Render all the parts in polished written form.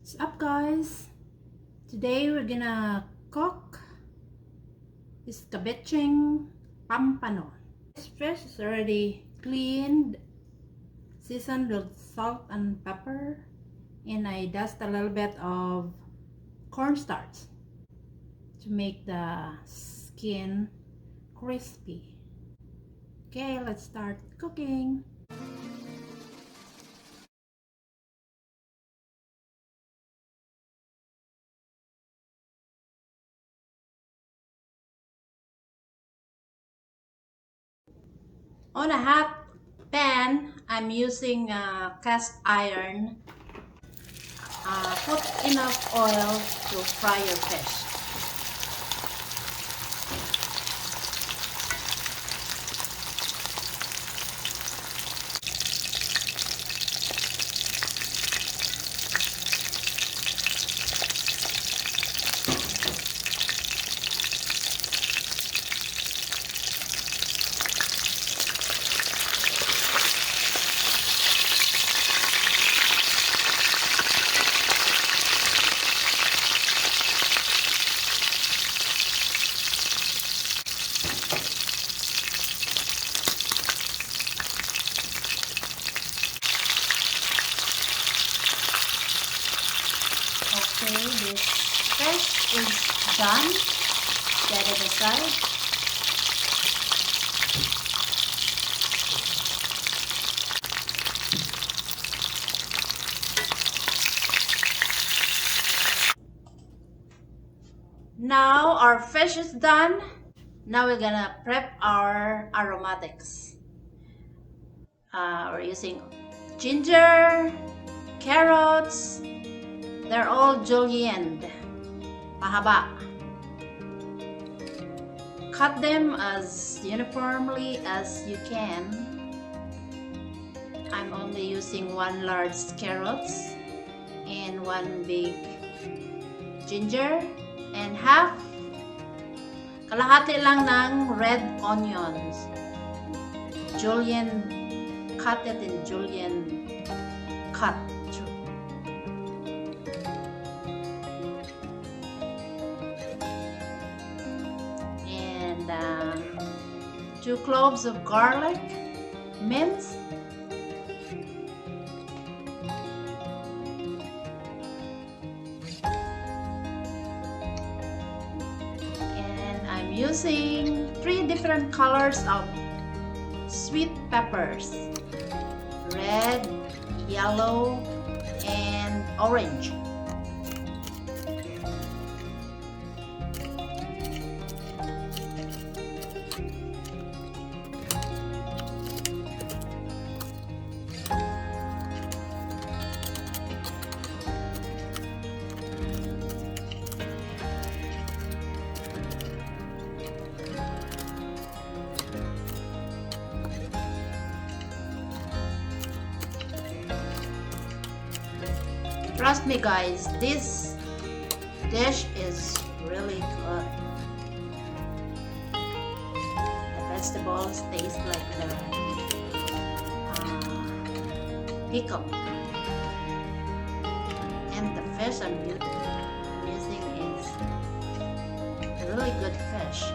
What's up, guys? Today we're gonna cook Escabeche Pompano. This fish is already cleaned, seasoned with salt and pepper, and I dust a little bit of cornstarch to make the skin crispy. Okay, let's start cooking. On a hot pan, I'm using cast iron. Put enough oil to fry your fish. Okay, this fish is done. Set it aside. Now our fish is done. Now we're gonna prep our aromatics. We're using ginger, carrots. They're all julienned, mahaba. Cut them as uniformly as you can. I'm only using one large carrots and one big ginger and kalahati lang ng red onions. Julienne, cut it in julienne cut. And 2 cloves of garlic minced. I'm using 3 different colors of sweet peppers: red, yellow, and orange. Trust me, guys, this dish is really good. The vegetables taste like the pickle, and the fish I'm using is really good fish.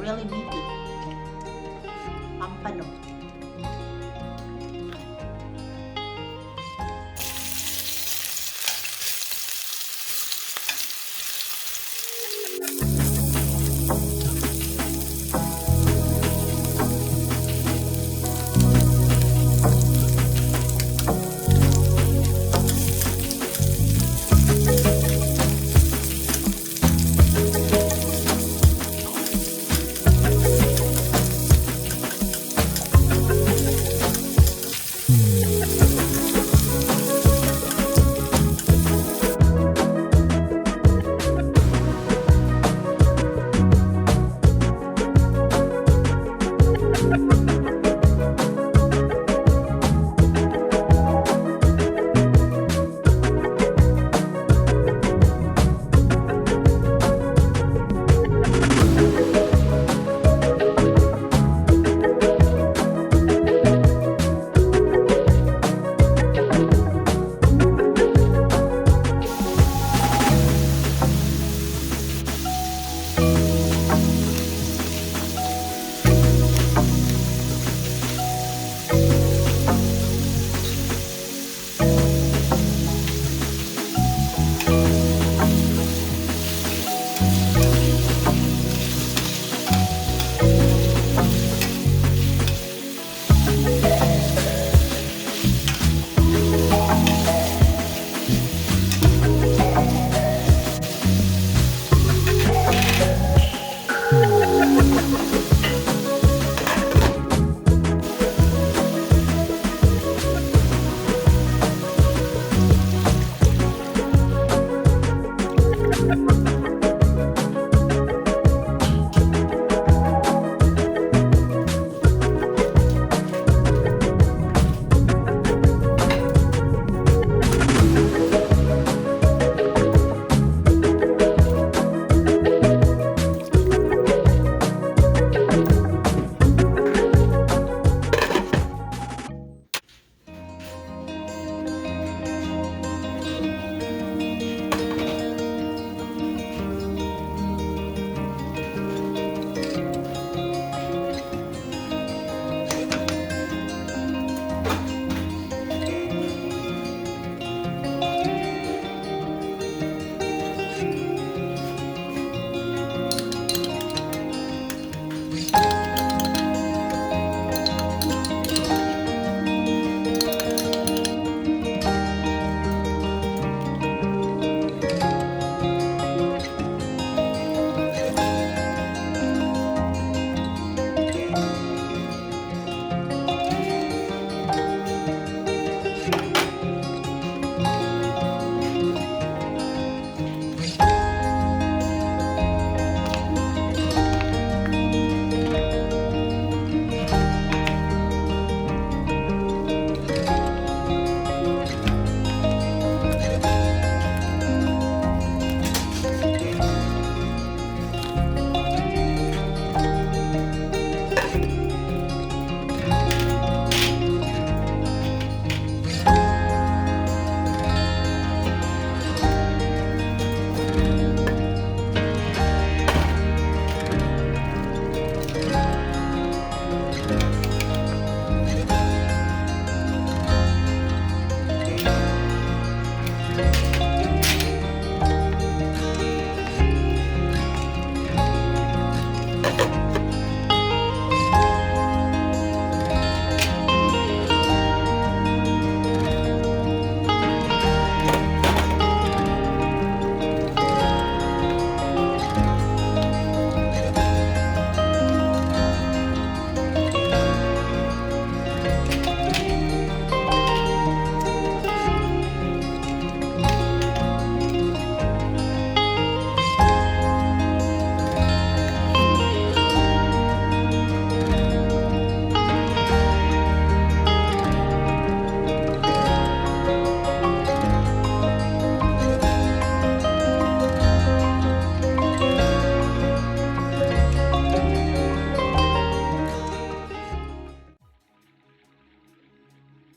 Really meaty. Pompano.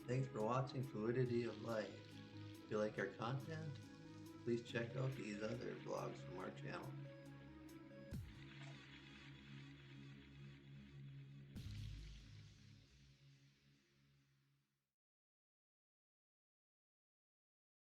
Thanks for watching Fluidity of Life. If you like our content, please check out these other vlogs from our channel.